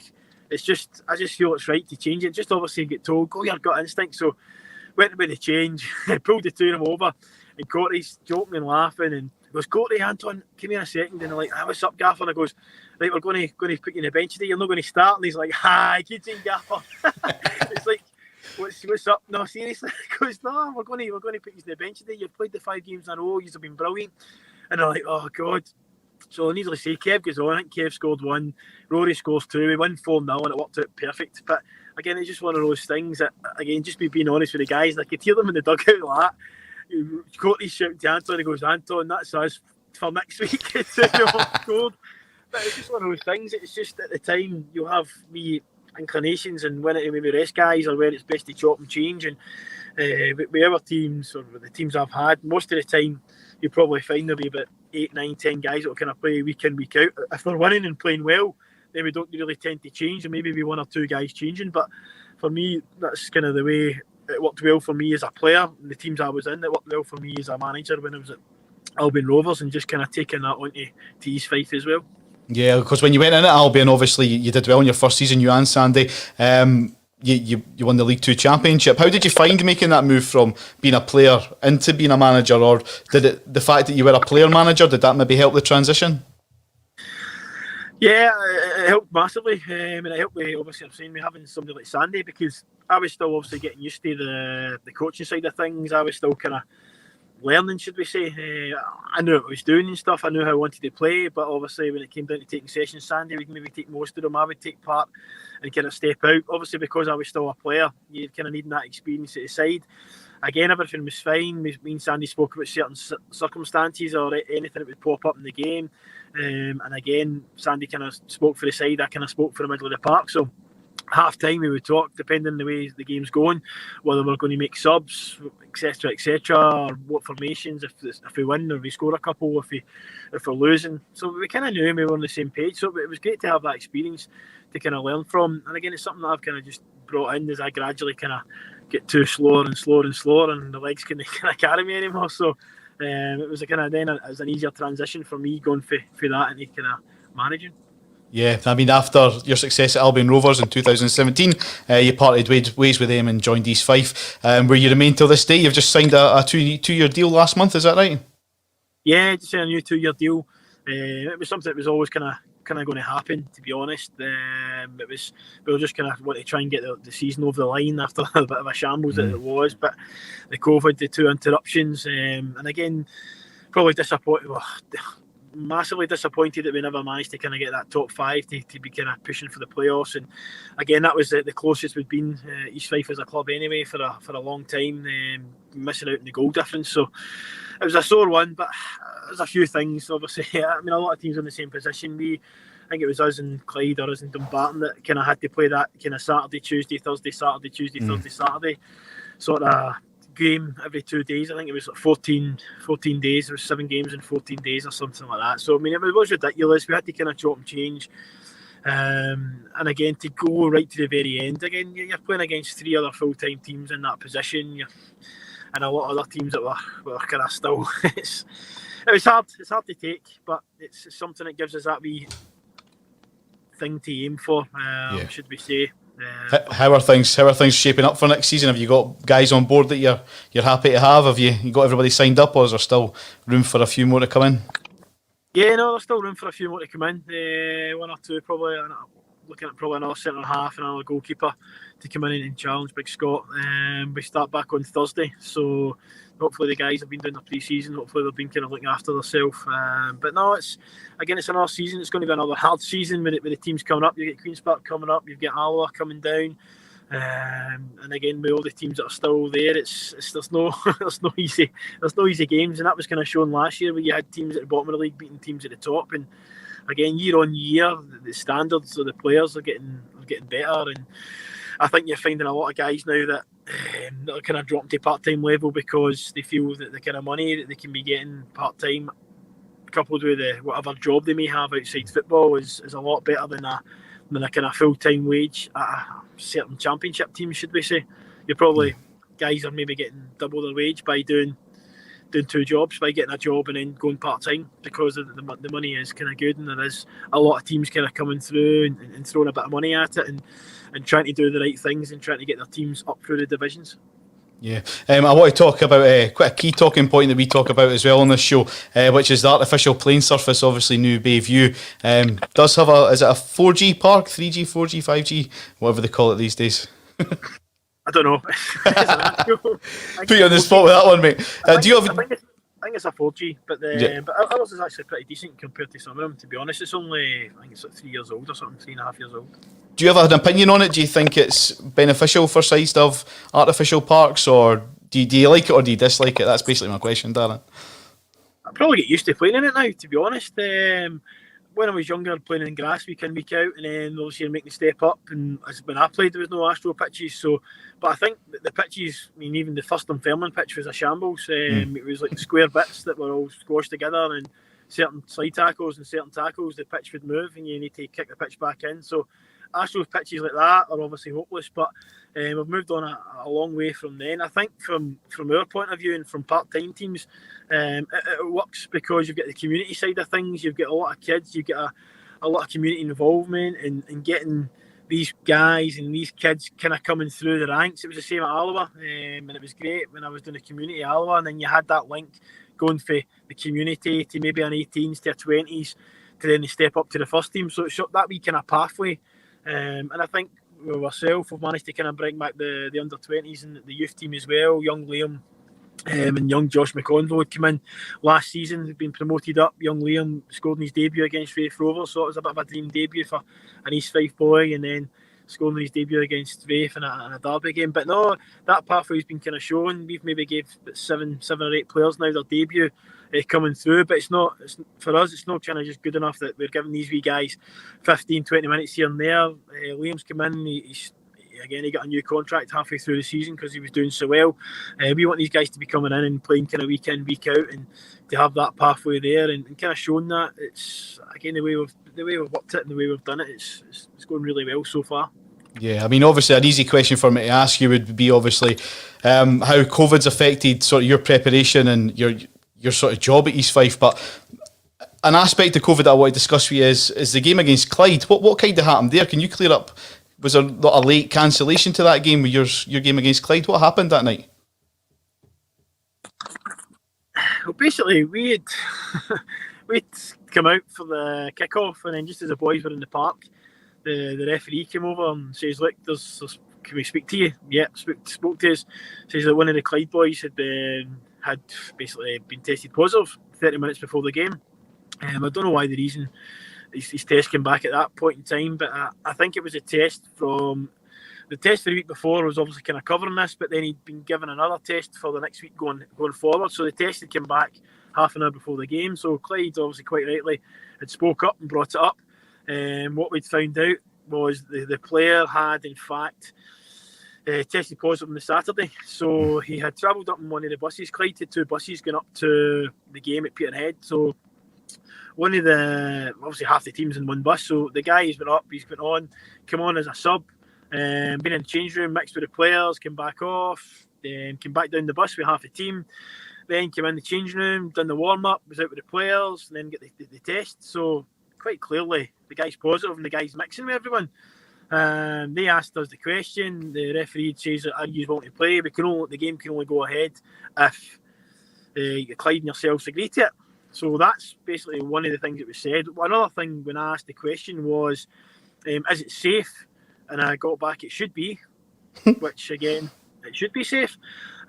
I just feel it's right to change it. Just obviously get told, go your gut instinct. So went with the change, pulled the 2 of them over, and Corty's joking and laughing, and goes, Corty, Anton, come here a second. And they're like, what's up, Gaffer? And I goes, right, we're going to put you in the bench today. You're not going to start. And he's like, hi, good team, Gaffer. It's like, what's up? No, seriously. He goes, no, we're going to put you in the bench today. You've played the 5 games in a row. You've been brilliant. And they're like, oh, God. So needless to say, Kev goes on. I think Kev scored 1. Rory scores 2. We won 4-0, and it worked out perfect. But again, it's just one of those things that, again, just be being honest with the guys. I could hear them in the dugout like that. Courtney's shouting to Anton. He goes, Anton, that's us for next week. But it's just one of those things. It's just at the time you'll have wee inclinations and when it maybe rest guys or where it's best to chop and change. And with our teams, or with the teams I've had, most of the time you probably find there'll be about 8, 9, 10 guys that will kind of play week in, week out. If they're winning and playing well, then we don't really tend to change, and maybe be 1 or 2 guys changing. But for me, that's kind of the way it worked well for me as a player. The teams I was in, it worked well for me as a manager when I was at Albion Rovers, and just kind of taking that on to East Fife as well. Yeah, because when you went in at Albion, obviously you did well in your first season, you and Sandy. You won the League 2 Championship. How did you find making that move from being a player into being a manager, or did the fact that you were a player manager, did that maybe help the transition? Yeah, it helped massively, and it helped me, obviously, I'm saying, me having somebody like Sandy, because I was still obviously getting used to the coaching side of things. I was still kind of learning, should we say. I knew what I was doing and stuff. I knew how I wanted to play, but obviously when it came down to taking sessions, Sandy would maybe take most of them. I would take part and kind of step out. Obviously, because I was still a player, you kind of needing that experience at the side. Again, everything was fine. Me and Sandy spoke about certain circumstances or anything that would pop up in the game. And again, Sandy kind of spoke for the side. I kind of spoke for the middle of the park. So half time we would talk, depending on the way the game's going, whether we're going to make subs, etc., or what formations, if we win or we score a couple, if we're losing. So we kind of knew we were on the same page. So it was great to have that experience to kind of learn from. And again, it's something that I've kind of just brought in as I gradually kind of get too slower, and the legs couldn't kind of carry me anymore. So it was a kind of then it was an easier transition for me going for that into kind of managing. Yeah, I mean, after your success at Albion Rovers in 2017, you parted ways with them and joined East Fife, where you remain till this day. You've just signed a two-year deal last month, is that right? Yeah, just a new 2-year deal. It was something that was always kind of going to happen, to be honest. We were just kind of want to try and get the season over the line after a bit of a shambles that it was. But the COVID, the 2 interruptions, and again, probably disappointed. Well, massively disappointed that we never managed to kind of get that top 5 to be kind of pushing for the playoffs. And again, that was the closest we'd been, East Fife as a club anyway, for a long time, missing out in the goal difference. So it was a sore one, but there's a few things, obviously. I mean, a lot of teams in the same position. I think it was us and Clyde or us and Dumbarton that kind of had to play that kind of Saturday, Tuesday, Thursday, Saturday, Tuesday, Thursday, Saturday sort of game every 2 days. I think it was like 14 days. There was 7 games in 14 days or something like that. So I mean, it was ridiculous. We had to kind of chop and change, and again, to go right to the very end, again, you're playing against 3 other full-time teams in that position, and a lot of other teams that were kind of still it was hard to take, but it's something that gives us that wee thing to aim for, should we say. How are things shaping up for next season? Have you got guys on board that you're happy to have? Have you got everybody signed up, or is there still room for a few more to come in? Yeah, no, there's still room for a few more to come in. 1 or 2 probably. Looking at probably another centre half and another goalkeeper to come in and challenge Big Scott. We start back on Thursday, so hopefully the guys have been doing their pre-season. Hopefully they've been kind of looking after themselves. But no, it's another season. It's going to be another hard season with the teams coming up. You get Queen's Park coming up. You've got Alloa coming down. And again, with all the teams that are still there, there's no there's no easy games, and that was kind of shown last year where you had teams at the bottom of the league beating teams at the top. And again, year on year, the standards of the players are getting better, and I think you're finding a lot of guys now that are kind of dropping to part-time level because they feel that the kind of money that they can be getting part-time, coupled with whatever job they may have outside football, is a lot better than a kind of full-time wage at a certain championship team, should we say. You're probably guys are maybe getting double their wage by doing 2 jobs, by getting a job and then going part-time, because the money is kind of good, and there is a lot of teams kind of coming through and throwing a bit of money at it and trying to do the right things and trying to get their teams up through the divisions. Yeah, I want to talk about quite a key talking point that we talk about as well on this show, which is the artificial playing surface. Obviously, New Bayview does have is it a 4G park, 3G, 4G, 5G, whatever they call it these days? I don't know. Put you on the spot with that one, mate. I think it's a 4G, but ours is actually pretty decent compared to some of them, to be honest. It's only, I think it's like 3 years old or something, 3.5 years old. Do you have an opinion on it? Do you think it's beneficial for sides to have artificial parks, or do you like it or do you dislike it? That's basically my question, Darren. I probably get used to playing in it now, to be honest. When I was younger, playing in grass week in, week out, and then obviously making the step up. And when I played, there was no Astro pitches. But I think the pitches, I mean, even the first Dunfermline pitch was a shambles. It was like square bits that were all squashed together, and certain side tackles and certain tackles, the pitch would move, and you need to kick the pitch back in. So Astro pitches like that are obviously hopeless, but we've moved on a long way from then. I think from our point of view and from part-time teams, it works because you've got the community side of things. You've got a lot of kids, you've got a lot of community involvement and getting these guys and these kids kind of coming through the ranks. It was the same at Alloa, and it was great when I was doing the community at Alloa, and then you had that link going for the community to maybe an 18s to a 20s to then step up to the first team. So it's that wee kind of pathway. And I think with ourselves, we've managed to kind of bring back the under-20s and the youth team as well. Young Liam and young Josh McConville had come in last season. He'd been promoted up. Young Liam scored in his debut against Raith Rovers, so it was a bit of a dream debut for an East Fife boy, and then scoring his debut against Raith in a derby game. But no, that pathway's been kind of shown. We've maybe gave 7 or 8 players now their debut coming through, but it's for us, it's not kind of just good enough that we're giving these wee guys 15-20 minutes here and there. Liam's come in, he got a new contract halfway through the season because he was doing so well. We want these guys to be coming in and playing kind of week in, week out, and to have that pathway there and kind of showing that. It's again the way we've worked it and the way we've done it. It's going really well so far. Yeah, I mean, obviously, an easy question for me to ask you would be obviously how COVID's affected sort of your preparation and your sort of job at East Fife. But an aspect of COVID that I want to discuss with you is the game against Clyde. What kind of happened there? Can you clear up? Was there a late cancellation to that game with your game against Clyde? What happened that night? Well, basically, we'd come out for the kick-off, and then just as the boys were in the park, the referee came over and says, "Look, can we speak to you?" Yeah, spoke to us. Says that one of the Clyde boys had basically been tested positive 30 minutes before the game. I don't know why the reason his test came back at that point in time, but I think it was a test from the test for the week before was obviously kind of covering this, but then he'd been given another test for the next week going forward. So the test had come back half an hour before the game. So Clyde, obviously quite rightly, had spoke up and brought it up. What we'd found out was the player had in fact tested positive on the Saturday. So he had travelled up in one of the buses. Clyde had 2 buses going up to the game at Peterhead. So one of the, obviously half the team's in one bus. So the guy has been up, he's been on, come on as a sub. Been in the change room, mixed with the players, came back off, then came back down the bus with half the team, then came in the change room, done the warm-up, was out with the players, and then get the test. So quite clearly the guy's positive and the guy's mixing with everyone. They asked us the question, the referee says that are you want to play? The game can only go ahead if Clyde and yourselves agree to it. So that's basically one of the things that was said. Another thing when I asked the question was, is it safe? And I got back, it should be, which again, it should be safe.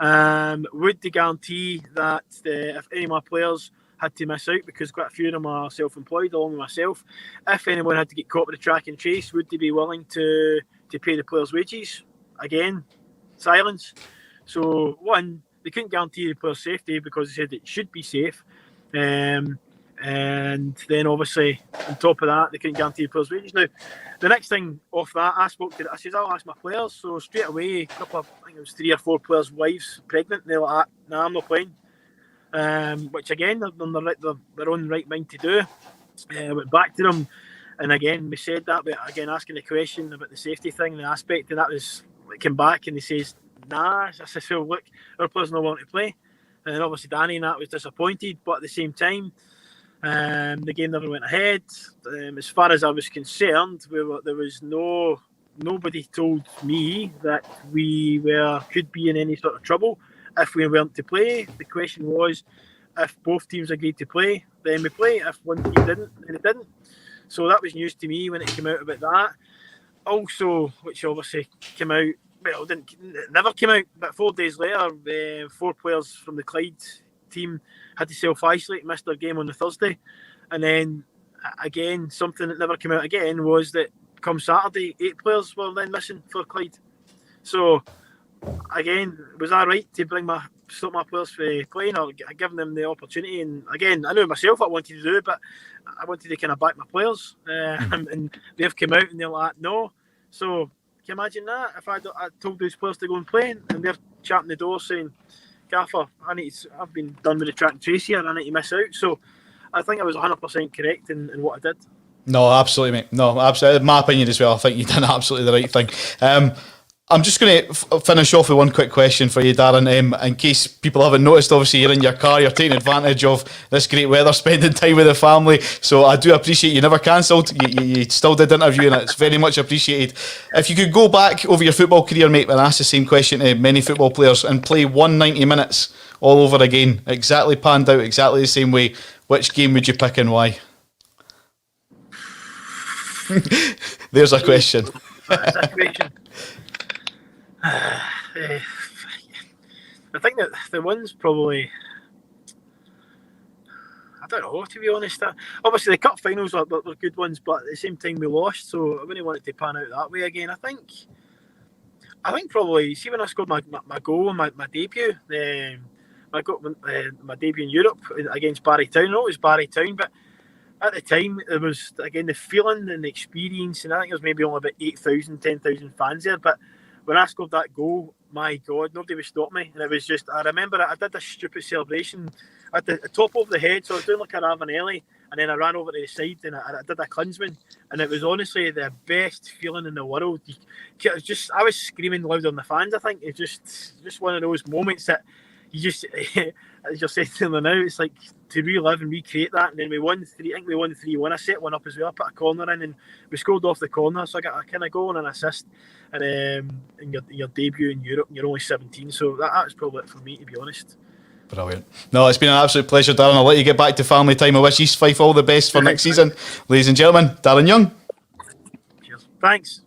Would they guarantee that if any of my players had to miss out, because quite a few of them are self-employed along with myself, if anyone had to get caught with a track and trace, would they be willing to pay the players' wages? Again, silence. So one, they couldn't guarantee the players' safety because they said it should be safe. And then obviously on top of that, they couldn't guarantee the players' wages. Now, the next thing off that, I said, I'll ask my players. So straight away, a couple of, I think it was 3 or 4 players' wives pregnant, and they're like, nah, I'm not playing. Which again, they're on their own right mind to do. Went back to them, and again, we said that, but again, asking the question about the safety thing, the aspect, and that was, it came back and they says, nah. I said, well, look, our players not wanting to play. And obviously Danny and that was disappointed, but at the same time, the game never went ahead. As far as I was concerned, there was nobody told me that we could be in any sort of trouble if we weren't to play. The question was, if both teams agreed to play, then we play. If one team didn't, then it didn't. So that was news to me when it came out about that. Also, which obviously came out, well, it never came out, but 4 days later, 4 players from the Clyde team had to self-isolate, missed their game on the Thursday. And then, again, something that never came out again was that come Saturday, 8 players were then missing for Clyde. So, again, was I right to stop my players from playing or giving them the opportunity? And again, I know myself what I wanted to do, but I wanted to kind of back my players. And they've come out and they're like, no. So, can you imagine that? If I told those players to go and play and they're chatting the door saying, Gaffer, I've been done with the track and trace here, I need to miss out. So I think I was 100% correct in what I did. No, absolutely, mate. No, absolutely. In my opinion as well, I think you've done absolutely the right thing. I'm just going to finish off with one quick question for you, Darren. In case people haven't noticed, obviously you're in your car, you're taking advantage of this great weather, spending time with the family. So I do appreciate you never cancelled. You still did interview, and it's very much appreciated. If you could go back over your football career, mate, and ask the same question to many football players and play 190 minutes all over again, exactly panned out, exactly the same way, which game would you pick and why? There's a question. That's a question. I think that the ones probably, I don't know, to be honest. Obviously the cup finals were good ones, but at the same time we lost, so I wouldn't want it to pan out that way again. I think probably, see when I scored my goal and my debut, my debut in Europe against Barry Town. I know it was Barry Town, but at the time there was, again, the feeling and the experience, and I think there was maybe only about 8,000, 10,000 fans there, but when I scored that goal, my God, nobody would stop me. And it was just, I remember I did this stupid celebration at the top of the head. So I was doing like a Ravanelli, and then I ran over to the side and I did a Klinsmann. And it was honestly the best feeling in the world. I was screaming louder than the fans, I think. It's just one of those moments that you just, as you're saying to them now, it's like to relive and recreate that. And then we won 3-1. I set one up as well. I put a corner in and we scored off the corner. So I got a kind of goal and an assist. And in your debut in Europe, and you're only 17. So that was probably it for me, to be honest. Brilliant. No, it's been an absolute pleasure, Darren. I'll let you get back to family time. I wish East Fife all the best for next season. Ladies and gentlemen, Darren Young. Cheers. Thanks.